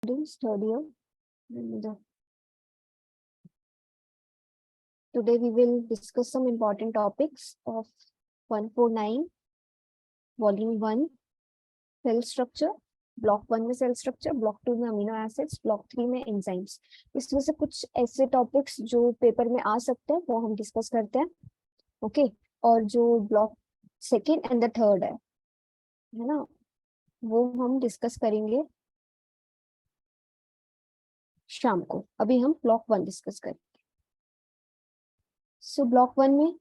students, third year. And today we will discuss some important topics of 149, volume 1, cell structure. Block 1 में cell structure, block 2 में amino acids, block 3 में enzymes. इसमें से कुछ ऐसे topics जो पेपर में आ सकते हैं वो हम डिस्कस करते हैं। ओके, और जो block second and the third है ना, वो हम डिस्कस करेंगे शाम को। अभी हम ब्लॉक 1 डिस्कस करेंगे। सो ब्लॉक 1 में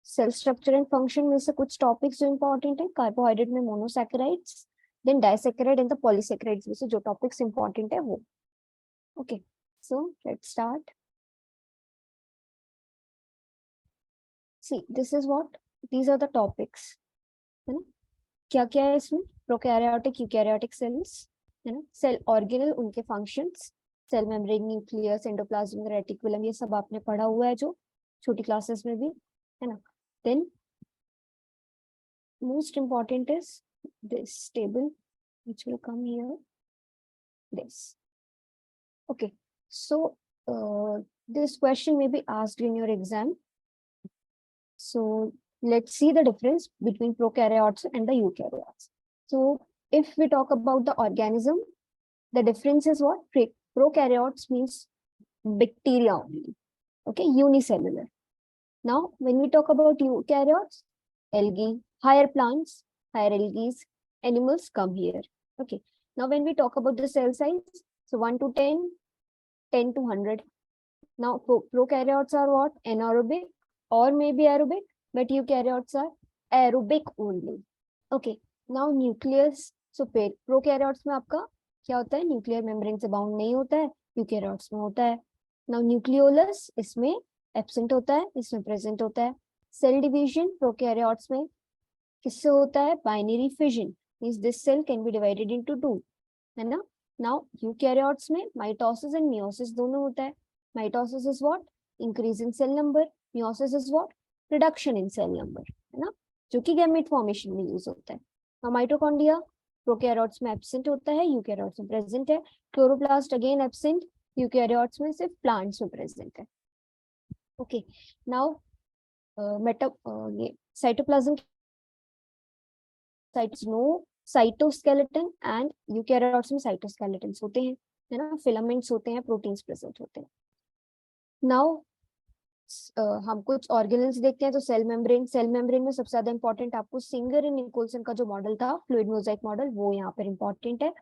सेल स्ट्रक्चर एंड फंक्शन में से कुछ टॉपिक्स जो इंपॉर्टेंट है, कार्बोहाइड्रेट में monosaccharides, then disaccharide and the polysaccharides में से जो टॉपिक्स इंपॉर्टेंट है वो। Okay, so let's start. See this is what, these are the topics, है ना। क्या क्या है इसमें? प्रोकैरियोटिक, यूकैरियोटिक सेल्स, है ना, सेल ऑर्गेनल, उनके functions, cell membrane, nucleus, endoplasm, reticulum, ये सब आपने पढ़ा हुआ है जो छोटी क्लासेस में भी, है ना। Then most important is this table which will come here, this. Okay, so this question may be asked in your exam. So let's see the difference between prokaryotes and the eukaryotes. So if we talk about the organism, the difference is what? Prokaryotes means bacteria only, okay, unicellular. Now when we talk about eukaryotes, algae, higher plants, higher algae, animals come here. Okay, now when we talk about the cell size, so 1 to 10, 10 to 100. Now prokaryotes are what? Anaerobic or maybe aerobic, but eukaryotes are aerobic only. Okay, now nucleus. So prokaryotes में आपका क्या होता है? Nuclear membrane से bound नहीं होता है, eukaryotes में होता है। नाउ न्यूक्लियोलस इसमें एब्सेंट होता है, इसमें प्रेजेंट होता है। सेल डिवीजन प्रोकैरियोट्स में किससे होता है? Binary fission, means this cell can be divided into 2, है ना। नाउ यूकैरियोट्स में माइटोसिस एंड मियोसिस दोनों होता है। Mitosis is what? Increase in cell number, meiosis is what? Reduction in cell number, है ना, जो कि गैमेट फॉर्मेशन में यूज होता है। नाउ माइटोकॉन्ड्रिया प्रोकैरियोट्स में एब्सेंट होता है, यूकैरियोट्स में प्रेजेंट है। क्लोरोप्लास्ट अगेन एब्सेंट, यूकैरियोट्स में सिर्फ प्लांट्स में प्रेजेंट है। ओके, नाउ ये cytoplasm, no cytoskeleton, and eukaryotes में साइटोस्केलेटन्स होते हैं, है ना, फिलामेंट्स होते हैं, प्रोटीन्स प्रेजेंट होते हैं। नाउ हम कुछ ऑर्गेनल्स देखते हैं। तो सेल मेम्ब्रेन, सेल मेम्ब्रेन में सबसे ज्यादा इंपॉर्टेंट आपको सिंगर एंड निकोल्सन का जो मॉडल था, फ्लूइड मोजाइक मॉडल, वो यहाँ पर इंपॉर्टेंट है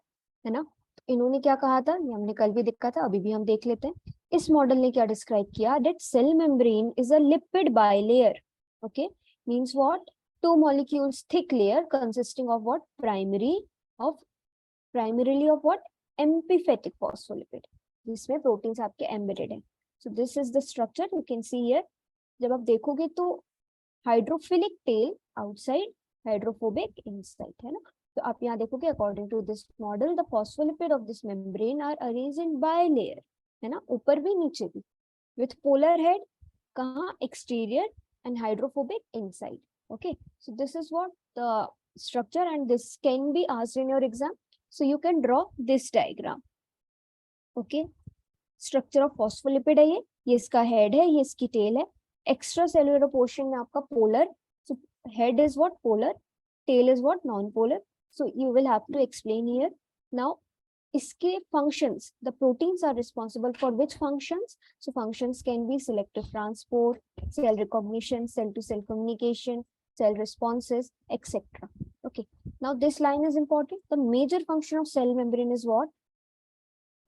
ना। तो इन्होंने क्या कहा था, ये हमने कल भी देखा था, अभी भी हम देख लेते हैं। इस मॉडल ने क्या डिस्क्राइब किया? That cell membrane is a lipid bilayer, okay, means what? 2 molecules thick layer consisting of what? Primarily of what? Empiphatic phospholipid, जिसमें प्रोटीन्स आपके एम्बेडेड है। So this is the structure you can see here. जब आप देखोगे तो hydrophilic tail outside, hydrophobic inside, है ना। तो आप यहाँ देखोगे according to this model the phospholipid of this membrane are arranged in bilayer, है ना, ऊपर भी नीचे भी, विथ पोलर हेड कहाँ? Exterior, and hydrophobic inside. Okay, so this is what the structure, and this can be asked in your exam, so you can draw this diagram. Okay, structure of phospholipid है, ये इसका head है, ये इसकी tail है। Extra cellular portion में आपका polar, so head is what? Polar, tail is what? Non-polar. So you will have to explain here. Now इसके functions, the proteins are responsible for which functions? So functions can be selective transport, cell recognition, cell to cell communication, cell responses, etc. Okay, now this line is important. The major function of cell membrane is what?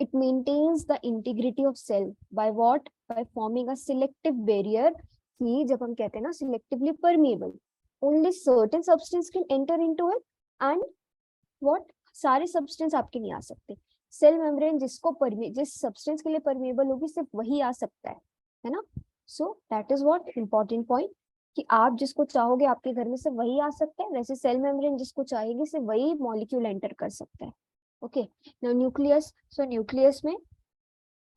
It maintains the integrity of cell by what? By forming a selective barrier. कि जब हम कहते हैं ना selectively permeable, only certain substance can enter into it, and what? सारे substance आपके नहीं आ सकते। सेल मेम्ब्रेन जिसको जिस सब्सटेंस के लिए परमेबल होगी सिर्फ वही आ सकता है ना। सो that is what important point, कि आप जिसको चाहोगे आपके घर में से वही आ सकता है, वैसे सेल मेम्ब्रेन जिसको चाहेगी सिर्फ वही मॉलिक्यूल एंटर कर सकता है। Okay, now nucleus. सो न्यूक्लियस में,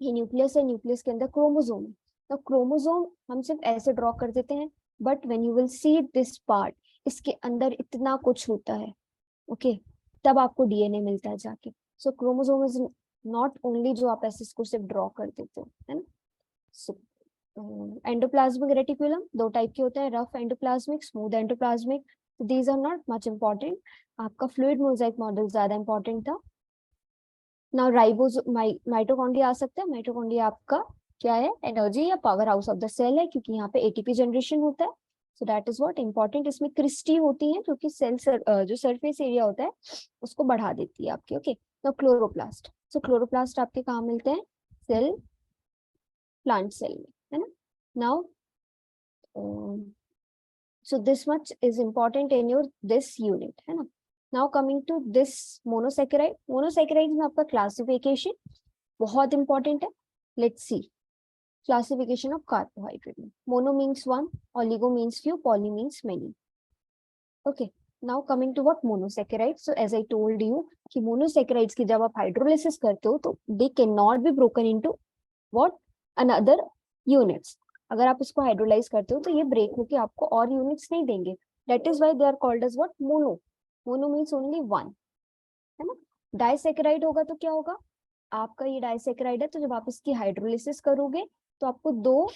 ये न्यूक्लियस है, न्यूक्लियस के अंदर क्रोमोसोम है। तो क्रोमोसोम हम सिर्फ ऐसे ड्रॉ कर देते हैं, but when you will see this part, इसके अंदर इतना कुछ होता है। ओके, तब आपको डीएनए मिलता है जाके। सो क्रोमोसोम इज नॉट ओनली जो आप ऐसे इसको सिर्फ ड्रॉ कर देते हो, है ना। सो एंडोप्लाज्मिक रेटिकुलम दो टाइप के होते हैं, rough endoplasmic, smooth endoplasmic. These are not much important, आपका फ्लूइड मोजाइक मॉडल ज्यादा इंपॉर्टेंट था। नाउ राइबोज माइटोकॉन्ड्रिया आ सकता है। माइटोकॉन्ड्रिया आपका क्या है, एनर्जी या power house of the cell है, क्योंकि यहाँ पे एटीपी जनरेशन होता है। So that is what important. इसमें क्रिस्टी होती है जो कि सेल जो सरफेस एरिया होता है उसको बढ़ा देती है आपके। ओके, तो क्लोरोप्लास्ट। सो क्लोरोप्लास्ट आपके कहाँ मिलते हैं, सेल, प्लांट सेल में, है ना। Now so this much is important in your this unit, है ना। now coming to this monosaccharide, monosaccharide में आपका classification बहुत important है। let's see classification of carbohydrate में mono means one, oligo means few, poly means many। okay, now coming to what monosaccharides, so as I told you कि monosaccharides की जब आप hydrolysis करते हो तो they cannot be broken into what another units। अगर आप इसको हाइड्रोलाइज करते हो तो ये ब्रेक होके आपको और यूनिट्स नहीं देंगे। That is why they are called as what, mono. Mono means only one, है ना। डाइसैकेराइड होगा तो क्या होगा, आपका ये डाइसैकेराइड है तो जब आप इसकी हाइड्रोलिसिस करोगे तो आपको दो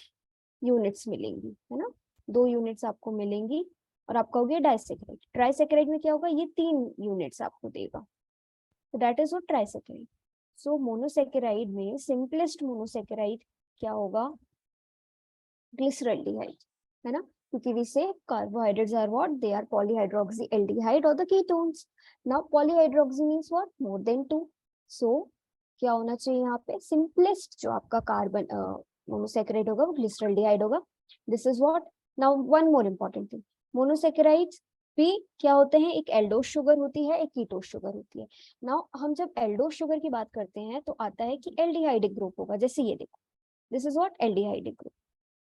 यूनिट्स मिलेंगी, है ना, दो यूनिट्स आपको मिलेंगी और आपका हो गया डाइसैकेराइड। ट्राइसैकेराइड में क्या होगा, ये तीन यूनिट्स आपको देगा, तो that is what trisaccharide. So monosaccharide में सिंपलेस्ट मोनोसैकेराइड क्या होगा, ग्लिसरॉल्डिहाइड, है ना, क्योंकि we say carbohydrates are what, they are polyhydroxy aldehyde और the ketones. Now polyhydroxy means what, more than 2। So क्या होना चाहिए यहाँ पे, सिंपलेस्ट जो आपका कार्बन मोनोसैकेराइड होगा वो ग्लिसरॉल्डिहाइड होगा। This is what. Now one more important thing, monosaccharides भी क्या होते हैं, एक एल्डोज शुगर होती है, एक कीटोज शुगर होती है। नाउ हम जब एल्डोज शुगर की बात करते हैं तो आता है कि एल्डिहाइडिक ग्रुप होगा, जैसे ये देखो, this is what aldehydic group.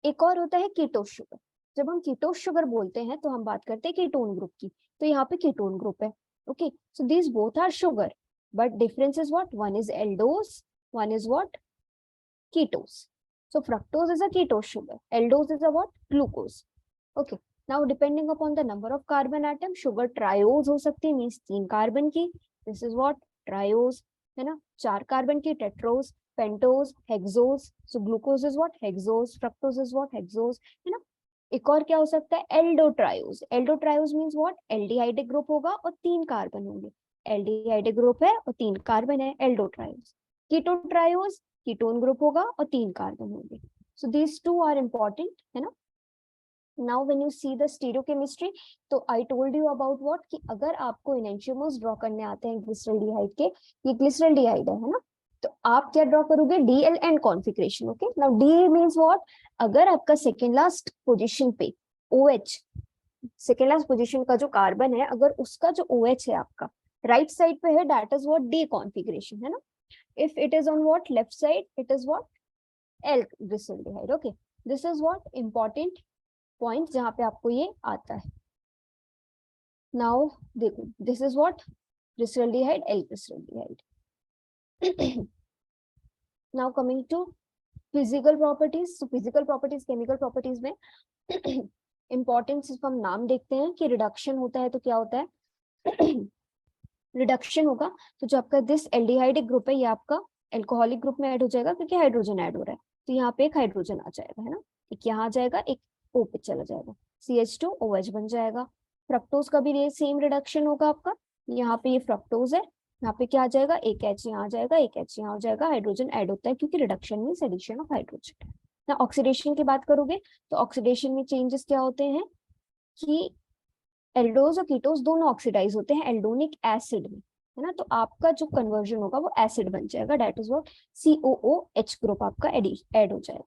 एक और होता है कीटोज शुगर। जब हम कीटोज शुगर बोलते हैं तो हम बात करते हैं कीटोन ग्रुप की, तो यहाँ पे कीटोन ग्रुप है। Okay, so this both are sugar but difference is what, one is aldose, one is what ketose. So fructose is a ketose sugar, aldose is a what, glucose. Okay, now depending upon the number of carbon atom, sugar triose हो सकती है, means 3 carbon की, this is what triose, है ना। 4 carbon की tetrose, pentose, hexose. So glucose is what hexose, fructose is what hexose, है ना। एक और क्या हो सकता है, एल्डोट्रायोज। एल्डोट्रायोज मींस व्हाट, एल्डिहाइडिक ग्रुप होगा और 3 कार्बन होंगे, एल्डिहाइडिक ग्रुप है और 3 कार्बन है, एल्डोट्रायोज। कीटोट्रायोज, कीटोन ग्रुप होगा और 3 कार्बन होंगे। So these two are important, है ना। Now when you see the stereochemistry, तो I told you about what कि अगर आपको एनेंटियोमर्स ड्रॉ करने आते हैं ग्लिसरॉल्डिहाइड के, ये ग्लिसरॉल्डिहाइड है ना, तो आप क्या ड्रॉ करोगे, DL and configuration. Okay, now D means what, अगर आपका सेकेंड लास्ट पोजीशन पे OH, सेकेंड लास्ट पोजीशन का जो कार्बन है, अगर उसका जो OH है आपका राइट साइड पे है, that is what D configuration, है ना। If it is on what left side, it is what L glyceraldehyde. Okay, this is what important point जहां पे आपको ये आता है। नाउ देखो, this is what glyceraldehyde, L glyceraldehyde. Now coming to physical properties, तो फिजिकल प्रॉपर्टीज, केमिकल प्रॉपर्टीज में importance हम नाम देखते हैं कि रिडक्शन होता है तो क्या होता है, रिडक्शन होगा तो जो आपका दिस एल्डिहाइडिक ग्रुप है ये आपका एल्कोहलिक ग्रुप में ऐड हो जाएगा, क्योंकि हाइड्रोजन ऐड हो रहा है, तो यहाँ पे एक हाइड्रोजन आ जाएगा, है ना, एक यहाँ आ जाएगा, एक O पे चला जाएगा, CH2OH बन जाएगा। फ्रक्टोज का भी ये सेम रिडक्शन होगा आपका, यहाँ पे ये फ्रक्टोज है, यहाँ पे क्या आ जाएगा, एक H यहाँ आ जाएगा, एक H यहाँ हो जाएगा, हाइड्रोजन ऐड होता है क्योंकि reduction means addition of hydrogen. ना ऑक्सीडेशन की बात करोगे तो ऑक्सीडेशन में चेंजेस क्या होते हैं कि एल्डोज और कीटोज दोनों ऑक्सीडाइज होते हैं एल्डोनिक एसिड में, है ना, तो आपका जो कन्वर्जन होगा वो एसिड बन जाएगा, that is what COOH group आपका ऐड हो जाएगा।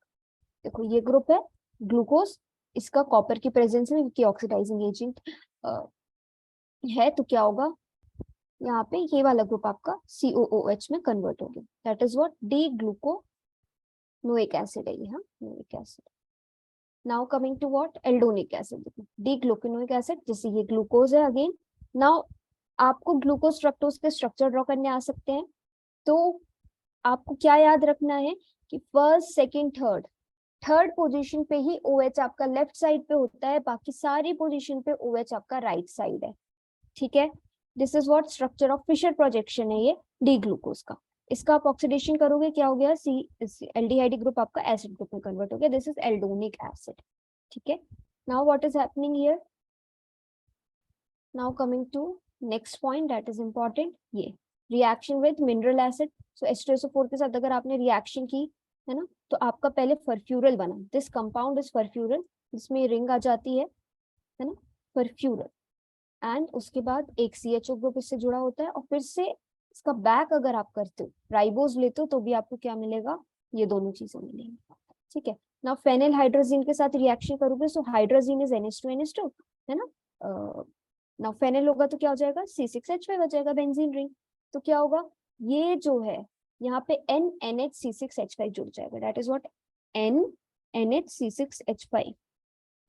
देखो ये ग्रुप है ग्लूकोज, इसका कॉपर की प्रेजेंस में क्योंकि ऑक्सीडाइजिंग एजेंट है, तो क्या होगा यहाँ पे ये वाला ग्रुप आपका COOH में कन्वर्ट हो गया, that is what D gluconic acid है ये, हाँ नोइक acid. Now coming to what, aldonic acid, D gluconic acid, जैसे ये ग्लूकोज है अगेन। नाउ आपको ग्लूकोज फ्रक्टोज के स्ट्रक्चर ड्रॉ करने आ सकते हैं, तो आपको क्या याद रखना है कि फर्स्ट सेकंड थर्ड पोजीशन पे ही OH आपका लेफ्ट साइड पे होता है, बाकी सारी पोजीशन पे OH आपका राइट साइड है, ठीक है। This is what structure of Fischer projection है ये डी ग्लूकोज का। इसका आप ऑक्सीडेशन करोगे, क्या हो गया, सी एल्डिहाइड ग्रुप आपका एसिड ग्रुप में कन्वर्ट हो गया, दिस इज एल्डोनिक एसिड। ठीक है, now what is happening here, now coming to next point that is important, ये reaction with mineral acid. So H2SO4 के साथ अगर आपने रिएक्शन की है ना, तो आपका पहले फर्फ्यूरल बना, दिस कंपाउंड इज फर्फ्यूरल, जिसमें रिंग आ जाती है ना, फर्फ्यूरल, एंड उसके बाद एक CHO ग्रुप इससे जुड़ा होता है, और फिर से इसका बैक अगर आप करते हो, राइबोज लेते हो, तो भी आपको क्या मिलेगा, ये दोनों चीजें मिलेंगी। ठीक है, ना फेनिल हाइड्रोजीन के साथ रिएक्शन करोगे, सो हाइड्रोजीन इज NH2NH2 है ना, ना फेनिल होगा तो क्या हो जाएगा, C6H5 हो जाएगा, बेंजीन रिंग। तो क्या होगा, ये जो है यहाँ पे NNHC6H5 जुड़ जाएगा, दैट इज व्हाट NNHC6H5।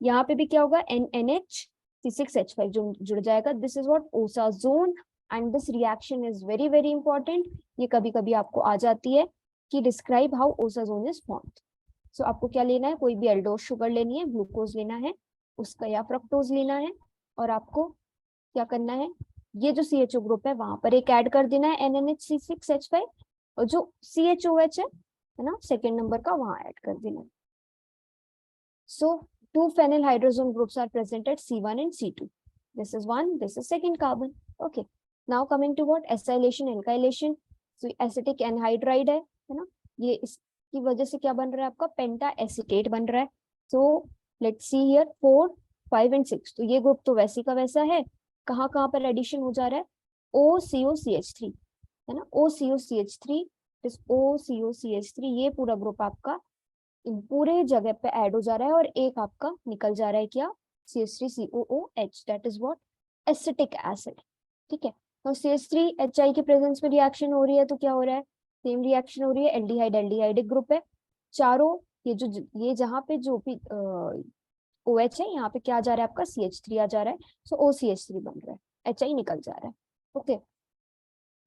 यहाँ पे भी क्या होगा, NNHC6H5 जुड़ जाएगा, this is what osazone, and this reaction is very very important. ये कभी कभी आपको आ जाती है कि describe how osazone is formed. So आपको क्या लेना है, कोई भी एल्डोज शुगर लेनी है, ग्लूकोज लेना है उसका, या फ्रक्टोज लेना है, और आपको क्या करना है, ये जो CHO ग्रुप है वहां पर एक ऐड कर देना है NNHC6H5, और जो CHOH है ना सेकेंड नंबर का, वहां ऐड कर देना है। So two phenyl hydrogen groups are present at C1 and C2. This is one, this is second carbon. Okay. Now coming to what, acylation, alkylation. So acetic anhydride है ना, ये इसकी वजह से क्या बन रहा है आपका, पेंटा एसिटेट बन रहा है। So let's see here 4, 5 and 6, तो ये ग्रुप तो वैसे का वैसा है, कहाँ कहाँ पर एडिशन हो जा रहा है, OCOCH3 है ना, OCOCH3, इस OCOCH3 ये पूरा ग्रुप आपका पूरे जगह पे ऐड हो जा रहा है, और एक आपका निकल जा रहा है क्या, CH3COOH, that is what acetic acid. ठीक है, तो CH3HI के प्रेजेंस में रिएक्शन हो रही है, तो क्या हो रहा है, सेम रिएक्शन हो रही है, एल्डिहाइड एल्डिहाइडिक ग्रुप है चारों, ये जहाँ पे जो भी OH है, यहाँ पे क्या आ जा रहा है आपका, CH3 आ जा रहा है, सो OCH3 बन रहा है, HI निकल जा रहा है। Okay,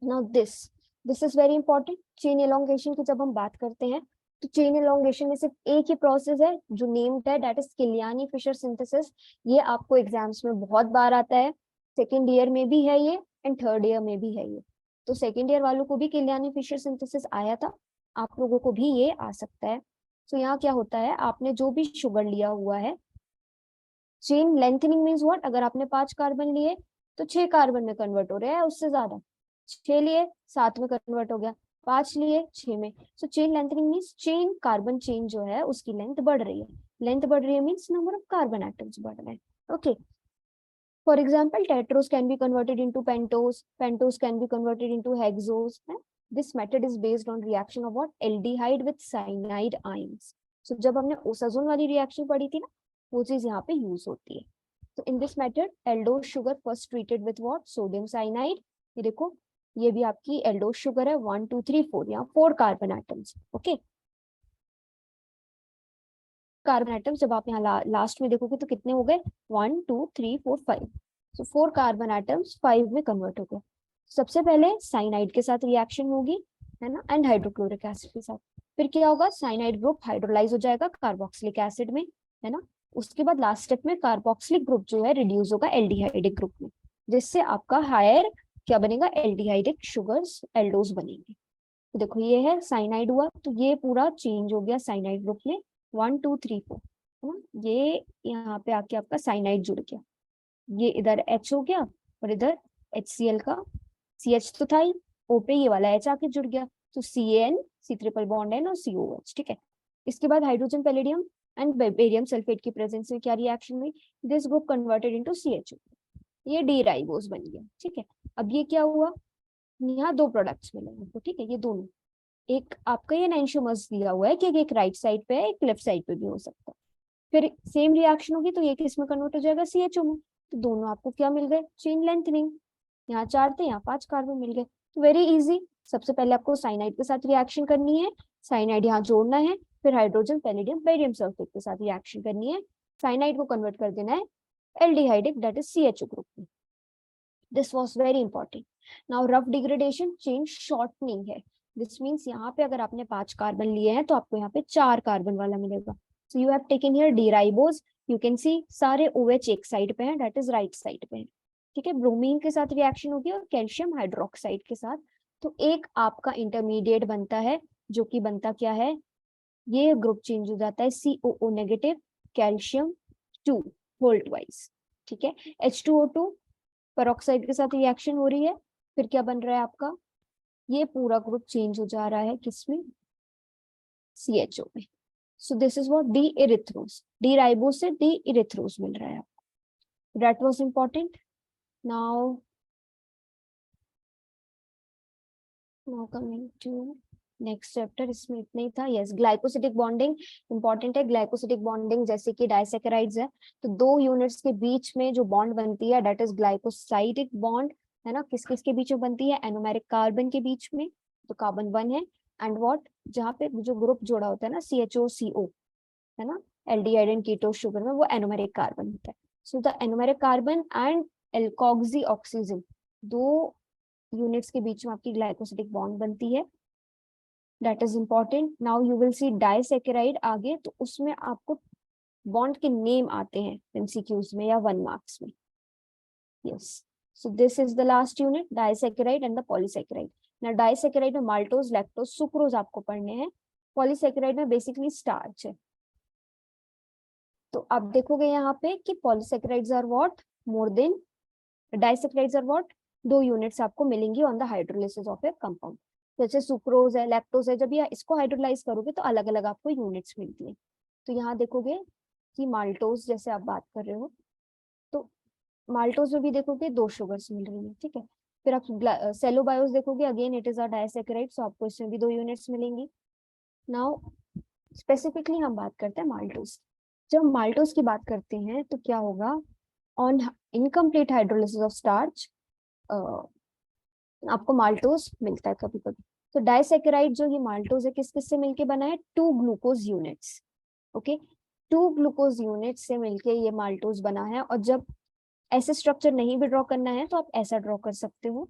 now this is very important, chain elongation की जब हम बात करते हैं, तो चेन एलोंगेशन में सिर्फ एक ही प्रोसेस है जो नेम्ड है, that is Kiliani Fischer synthesis. ये आपको एग्जाम्स में बहुत बार आता है, सेकेंड ईयर में भी है ये, एंड थर्ड ईयर में भी है ये। तो सेकेंड ईयर वालों को भी किलियानी फिशर सिंथेसिस आया था, आप लोगों को भी ये आ सकता है। तो यहाँ क्या होता है, आपने जो भी शुगर लिया हुआ है, चेन लेंथनिंग मीन्स व्हाट, अगर आपने 5 कार्बन लिए तो 6 कार्बन में कन्वर्ट हो रहा है, उससे ज्यादा, 6 लिए 7 में कन्वर्ट हो गया, 5 लिए 6 में। So chain lengthening means chain carbon chain जो है उसकी लेंथ बढ़ रही है, लेंथ बढ़ रही है means number of carbon atoms बढ़ रहे हैं। Okay, for example tetrose can be converted into pentose, pentose can be converted into hexose. This method is based on reaction of what, aldehyde with cyanide ions. So जब हमने osazone वाली reaction पढ़ी थी ना, वो चीज यहाँ पे यूज होती है। तो in this method aldose sugar first treated with what, sodium cyanide. ये देखो, ये भी आपकी एल्डोज शुगर है, 1 2 3 4, यहाँ 4 carbon atoms. Okay, carbon atoms जब आप यहाँ लास्ट में देखोगे तो कितने हो गए, 1 2 3 4 5, सो 4 कार्बन एटम्स 5 में कन्वर्ट हो गए। सबसे पहले साइनाइड के साथ रिएक्शन होगी है ना, एंड हाइड्रोक्लोरिक एसिड के साथ, फिर क्या होगा, साइनाइड ग्रुप हाइड्रोलाइज हो जाएगा कार्बोक्सिलिक एसिड में है ना, उसके बाद लास्ट स्टेप में कार्बोक्सिलिक ग्रुप जो है रिड्यूस होगा एल्डिहाइडिक ग्रुप में, जिससे आपका हायर क्या बनेगा, एल्डिहाइडिक शुगर्स एल्डोज बनेंगे। तो देखो ये है साइनाइड हुआ, तो ये पूरा चेंज हो गया साइनाइड ग्रुप में, 1 2 3 4 है ना, ये यहाँ पे आके आपका साइनाइड जुड़ गया, ये इधर H हो गया, और इधर HCl का CH तो था ही, O पे ये वाला H आके जुड़ गया, तो CN C triple bond N और COH। ठीक है, इसके बाद hydrogen palladium and barium sulphate की प्रेजेंस में क्या रिएक्शन हुई, this group converted into CHO, ये डी राइबोज बन गया। ठीक है, अब ये क्या हुआ, यहाँ 2 प्रोडक्ट्स मिले आपको। ठीक है, ये दोनों, एक आपका ये एनांटियोमर्स दिया हुआ है कि एक राइट साइड पे है, एक लेफ्ट साइड पे भी हो सकता है, फिर सेम रिएक्शन होगी तो ये किस में कन्वर्ट हो जाएगा, CHO में। तो दोनों आपको क्या मिल गए, चेन लेंथनिंग, यहाँ 4 थे, यहाँ 5 कार्बन मिल गए। तो वेरी इजी, सबसे पहले आपको साइनाइड के साथ रिएक्शन करनी है, साइनाइड यहाँ जोड़ना है, फिर हाइड्रोजन पैलेडियम बेरियम सल्फेट के साथ रिएक्शन करनी है, साइनाइड को कन्वर्ट कर देना है aldehydic that is CHO group में। This was very important. Now Ruff degradation, chain shortening है, दिस मीन्स यहाँ पे अगर आपने 5 कार्बन लिए हैं तो आपको यहाँ पे 4 कार्बन वाला मिलेगा। So you have taken here D ribose, you can सी सारे OH एक साइड पे हैं, दैट इज राइट साइड पे है। ठीक है, ब्रोमीन के साथ रिएक्शन होगी और कैल्शियम हाइड्रोक्साइड के साथ, तो एक आपका इंटरमीडिएट बनता है, जो कि बनता क्या है, ये ग्रुप चेंज हो जाता है COO negative calcium 2 whole twice, ठीक है। H2O2 पेरोक्साइड के साथ रिएक्शन हो रही है, फिर क्या बन रहा है आपका, ये पूरा ग्रुप चेंज हो जा रहा है किसमें, CHO में। So this is what D erythrose, D ribose से डी इरिथ्रोस मिल रहा है आपको। That was important. Now coming to next chapter, इसमें इतना ही था। यस, ग्लाइकोसिडिक बॉन्डिंग इंपॉर्टेंट है। ग्लाइकोसिडिक बॉन्डिंग जैसे कि डाइसैकेराइड्स है, तो दो यूनिट्स के बीच में जो बॉन्ड बनती है दैट इज ग्लाइकोसाइडिक बॉन्ड, है ना। किस किस के बीच में बनती है, एनोमेरिक कार्बन के बीच में, तो कार्बन 1 है। एंड व्हाट, जहाँ पे जो ग्रुप जोड़ा होता है ना CHO CO, है ना, एल्डिहाइड एंड कीटोन शुगर में, वो एनोमेरिक कार्बन होता है। So the anomeric carbon and alkoxy oxygen, दो यूनिट्स के बीच में आपकी ग्लाइकोसिडिक बॉन्ड बनती है। That is important. Now you will see disaccharide आगे, तो उसमें आपको बॉन्ड के नेम आते हैं MCQs में या 1 मार्क्स में। Yes, so this is the last unit, disaccharide and the polysaccharide. ना डाइसैकेराइड में माल्टोज, लैक्टोज, सुक्रोज आपको पढ़ने हैं। पॉलीसैकेराइड में बेसिकली स्टार्च है। तो आप देखोगे यहाँ पे कि polysaccharides are what, more than disaccharides are what, 2 units आपको मिलेंगी on the hydrolysis of a compound. जैसे सुक्रोज है, लैक्टोज है, जब ये इसको हाइड्रोलाइज करोगे तो अलग अलग आपको यूनिट्स मिलती है। तो यहाँ देखोगे कि माल्टोज जैसे आप बात कर रहे हो, तो माल्टोज में भी देखोगे 2 शुगर्स मिल रही है, ठीक है। फिर आप सेलोबायोस देखोगे, again it is a disaccharide, so आपको इसमें भी 2 यूनिट्स मिलेंगी। नाउ स्पेसिफिकली हम बात करते हैं माल्टोज। जब माल्टोज की बात करते हैं तो क्या होगा, on incomplete hydrolysis of starch आपको माल्टोज मिलता है कभी कभी। तो डाइसैकेराइड जो ये माल्टोज है, किस किस से मिलके बना है, 2 glucose units, okay. 2 glucose unit से मिलके ये माल्टोज बना है। और जब ऐसे स्ट्रक्चर नहीं भी ड्रॉ करना है तो आप ऐसा ड्रॉ कर सकते हो।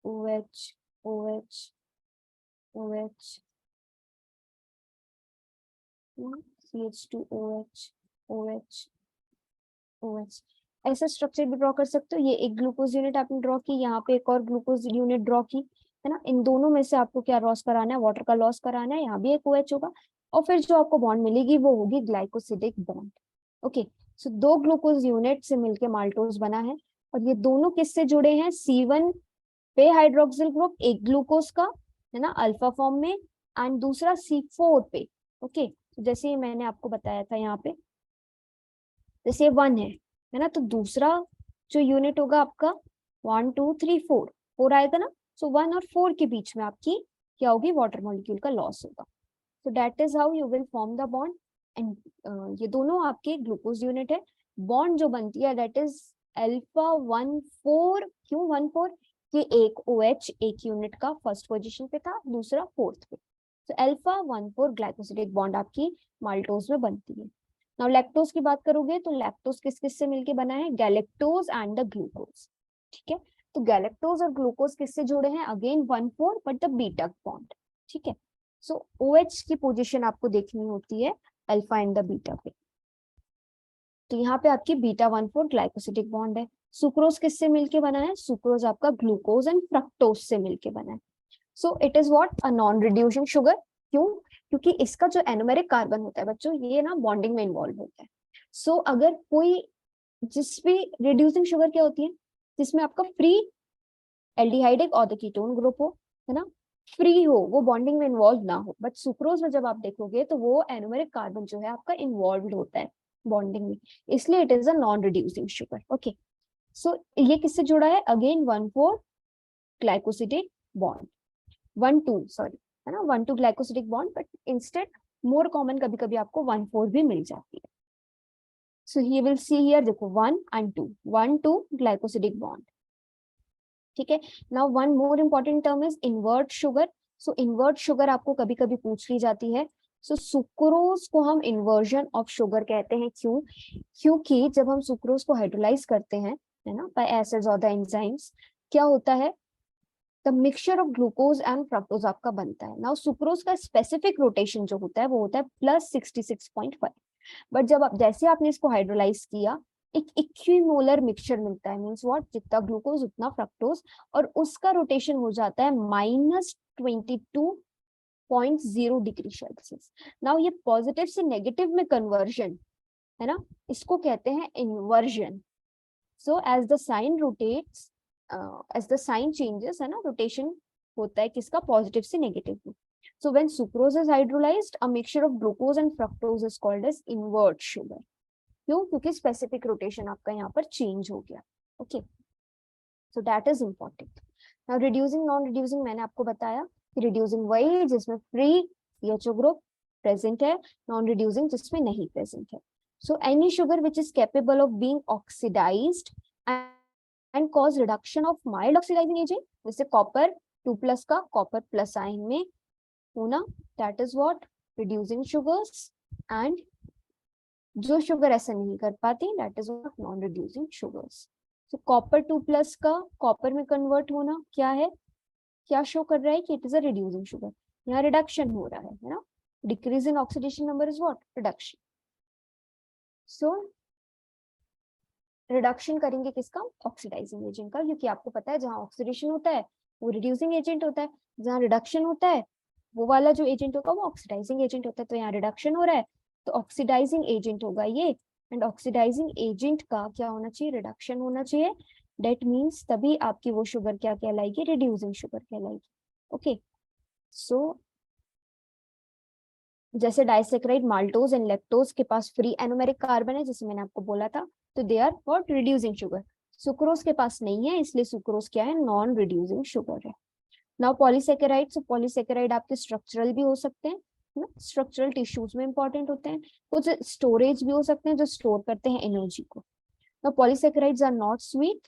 OH OH OH CH2OH OH OH, ऐसा स्ट्रक्चर भी ड्रॉ कर सकते हो। ये एक ग्लूकोज यूनिट आपने ड्रॉ की, यहाँ पे एक और ग्लूकोज यूनिट ड्रॉ की, है ना। इन दोनों में से आपको क्या लॉस कराना है, वाटर का लॉस कराना है। यहाँ भी एक OH होगा, और फिर जो आपको बॉन्ड मिलेगी वो होगी ग्लाइकोसिडिक बॉन्ड, ओके। सो 2 ग्लूकोज यूनिट से मिलके माल्टोज बना है। और ये दोनों किससे जुड़े हैं, C1 पे हाइड्रोक्सिल ग्रुप, एक ग्लूकोज का, है ना, अल्फा फॉर्म में, एंड दूसरा C4 पे, ओके। जैसे मैंने आपको बताया था यहाँ पे, जैसे 1 है ना, तो दूसरा जो यूनिट होगा आपका 1 2 3 4, 4 आएगा ना। सो 1 और 4 के बीच में आपकी क्या होगी, वाटर मॉलिक्यूल का लॉस होगा। सो that is how you will form the bond. And ये दोनों आपके ग्लूकोज यूनिट है। बॉन्ड जो बनती है दैट इज अल्फा 1 4। क्यों 1 4, कि एक OH एक यूनिट का फर्स्ट पोजीशन पे था, दूसरा फोर्थ पे। तो अल्फा 1 4 ग्लाइकोसिडिक बॉन्ड आपकी माल्टोज में बनती है। नाउ लैक्टोज की बात करोगे तो लैक्टोज किस किस से मिलके बना है, गैलेक्टोज एंड द ग्लूकोज, ठीक है। तो गैलेक्टोज और ग्लूकोज किससे जुड़े हैं, again 1 4 but the beta bond, ठीक है। सो OH की पोजीशन आपको देखनी होती है अल्फा एंड द बीटा पे। तो यहाँ पे आपकी बीटा 1 4 ग्लाइकोसिडिक बॉन्ड है। सुक्रोज किससे मिलके बना है, सुक्रोज आपका ग्लूकोज एंड फ्रक्टोज से मिलके बना है। So it is what, a non reducing sugar. क्यों, क्योंकि इसका जो एनोमेरिक कार्बन होता है बच्चों, ये ना बॉन्डिंग में इन्वॉल्व होता है। सो अगर कोई, जिस भी रिड्यूसिंग शुगर क्या होती है, जिसमें आपका फ्री एल्डिहाइड और द कीटोन ग्रुप हो, है ना, फ्री हो, वो बॉन्डिंग में इन्वॉल्व ना हो। बट सुक्रोज में जब आप देखोगे तो वो एनोमेरिक कार्बन जो है आपका इन्वॉल्व होता है बॉन्डिंग में, इसलिए it is a non reducing sugar, okay. So ये किससे जुड़ा है, अगेन 1 4 ग्लाइकोसिडिक बॉन्ड, 1 2 सॉरी, है ना, 1 2 glycosidic bond, but instead more common कभी कभी आपको 1 4 भी मिल जाती है। सो ही विल सी हियर, देखो 1 and 2, 1 2 ग्लाइकोसिडिक बॉन्ड, ठीक है। Now one more important term is invert sugar. So invert sugar आपको कभी कभी पूछ ली जाती है। सो सुक्रोज को हम इन्वर्जन ऑफ शुगर कहते हैं। क्यों, क्योंकि जब हम सुक्रोज को हाइड्रोलाइज करते हैं, है ना, बाय एसिड्स और द एंजाइम्स, क्या होता है, the mixture of glucose and fructose आपका बनता है। नाउ सुक्रोज का स्पेसिफिक रोटेशन जो होता है वो होता है +66.5, बट जब आप जैसे आपने इसको हाइड्रोलाइज किया एक इक्विमोलर मिक्सचर मिलता है, मीन्स व्हाट, जितना ग्लूकोज उतना फ्रक्टोज, और उसका रोटेशन हो जाता है -22.0 डिग्री सेल्सियस। नाउ ये पॉजिटिव से नेगेटिव में कन्वर्जन है ना, इसको कहते हैं inversion. So as the sign rotates, as the sign changes है ना, रोटेशन होता है किसका, पॉजिटिव से नेगेटिव में। So when sucrose is hydrolysed a mixture of glucose and fructose is called as invert sugar. क्यों? क्योंकि स्पेसिफिक रोटेशन आपका यहाँ पर चेंज हो गया। Okay, so that is important. Now reducing non reducing मैंने आपको बताया कि रिड्यूसिंग वही है जिसमें फ्री CHO ग्रुप प्रेजेंट है, नॉन रिड्यूसिंग जिसमें नहीं प्रेजेंट है। So any sugar which is capable of being oxidised and cause reduction of mild oxidising agent, जैसे कॉपर 2+ का कॉपर प्लस आयन में होना, that is what reducing sugars. And जो sugar ऐसा नहीं कर पाती, that is what non reducing sugars. तो कॉपर 2+ का कॉपर में कन्वर्ट होना क्या है, क्या शो कर रहा है कि it is a reducing sugar, यहाँ रिडक्शन हो रहा है ना, decrease in oxidation number is what reduction. So reduction करेंगे किसका, ऑक्सीडाइजिंग एजेंट का, क्योंकि आपको पता है जहां ऑक्सीडेशन होता है वो रिड्यूसिंग एजेंट होता है, जहां रिडक्शन होता है वो वाला जो एजेंट होगा वो ऑक्सीडाइजिंग एजेंट होता है। तो यहाँ रिडक्शन हो रहा है तो ऑक्सीडाइजिंग एजेंट होगा ये, एंड ऑक्सीडाइजिंग एजेंट का क्या होना चाहिए, रिडक्शन होना चाहिए। डेट मीन्स तभी आपकी वो शुगर क्या कहलाएगी, रिड्यूसिंग शुगर कहलाएगी। ओके, सो जैसे डाइसेक्राइड माल्टोज एंड लैक्टोज के पास फ्री एनोमेरिक कार्बन है, जैसे मैंने आपको बोला था, तो they are what reducing sugar. Sucrose के पास नहीं है, इसलिए सुक्रोज क्या है, नॉन रिड्यूसिंग शुगर है। नाउ पॉलीसेकेराइड, सो पॉलीसेकेराइड आपके स्ट्रक्चरल भी हो सकते हैं ना, स्ट्रक्चरल टिश्यूज में इंपॉर्टेंट होते हैं, कुछ स्टोरेज भी हो सकते हैं जो स्टोर करते हैं एनर्जी को। Now polysaccharides are not sweet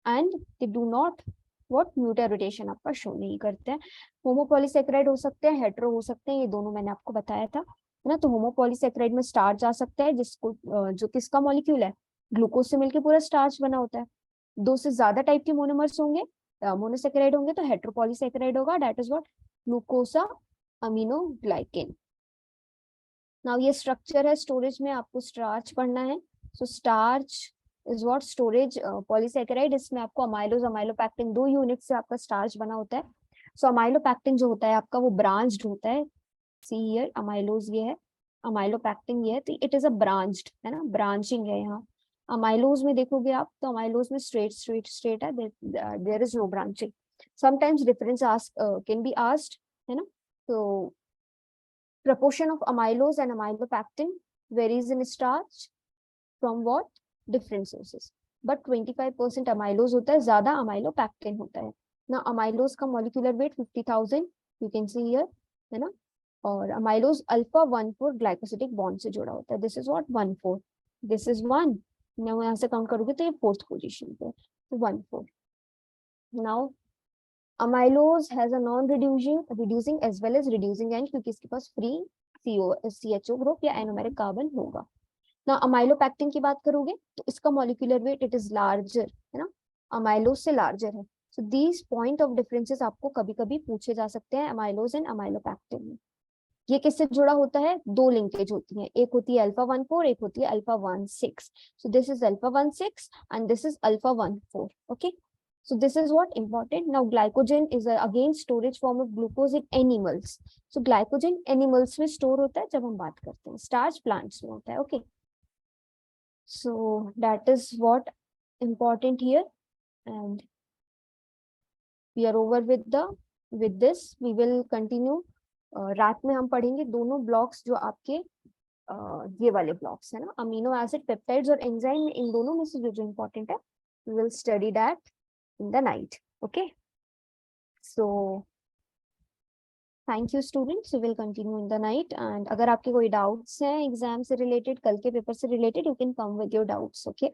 and they do not what mutarotation आपका शो नहीं करते हैं। होमोपॉलीसेकेराइड हो सकते हैं, हेटेरो हो सकते हैं, ये दोनों मैंने आपको बताया था है ना। तो होमोपॉलीसेकेराइड में स्टार्च आ सकता है, जिसको जो किसका मॉलिक्यूल है, ग्लूकोज से मिलकर पूरा स्टार्च बना होता है। 2 से ज्यादा टाइप के मोनोमर्स होंगे, मोनोसेकेराइड होंगे तो हेटेरोपॉलीसेकेराइड होगा, that is what glycosaminoglycan. Now ये स्ट्रक्चर है, स्टोरेज में आपको स्टार्च पढ़ना है। So starch is what storage polysaccharide, इसमें आपको अमाइलोज अमाइलोपैक्टिन 2 यूनिट से आपका स्टार्च बना होता है। सो अमाइलोपैक्टिन जो होता है आपका वो ब्रांच्ड होता है, सी हियर अमाइलोज ये है, अमाइलोपैक्टिन ये है, तो इट इज अ ब्रांच्ड है ना, ब्रांचिंग है यहाँ। अमाइलोज में देखोगे आप तो अमाइलोज में स्ट्रेट स्ट्रेट स्ट्रेट है, there is no branching. Sometimes difference ask can be asked है ना। तो proportion of amylose and amylopectin varies in starch from what different sources, but 25% amylose होता है, ज्यादा amylopectin होता है ना। amylose का molecular weight 50,000 you can see here है ना, और amylose alpha 1,4 glycosidic bond से जुड़ा होता है, this is what 1,4, this is 1, now यहाँ से काउंट करोगे तो ये 4th पोजीशन पे, तो 1,4। now amylose has a non-reducing as well as reducing end, क्योंकि इसके पास फ्री CHO ग्रुप या एनोमेरिक कार्बन होगा ना। अमाइलोपैक्टिन की बात करोगे तो इसका molecular weight it is larger है ना, अमाइलोज से लार्जर है। So these point of differences आपको कभी कभी पूछे जा सकते हैं अमाइलोज एंड अमाइलोपैक्टिन में। ये किससे जुड़ा होता है, 2 लिंकेज होती है, एक होती है अल्फा 1,4, एक होती है alpha 1,6। So this is alpha 1,6 and this is alpha 1,4। Okay, so this is what important. Now glycogen is again storage form of glucose in animals. So glycogen animals में store होता है जब हम बात करते हैं, starch plants में होता है। okay, so that is what important here, and we are over with this we will continue। रात में हम पढ़ेंगे दोनों ब्लॉक्स जो आपके ये वाले ब्लॉक्स है ना, अमीनो एसिड पेप्टाइड्स और एंजाइम, इन दोनों में से जो इंपॉर्टेंट है we will study that in the night। okay, so thank you students, we will continue in the night, and अगर आपके कोई डाउट्स हैं एग्जाम से रिलेटेड, कल के पेपर से related, you can come with your doubts। okay।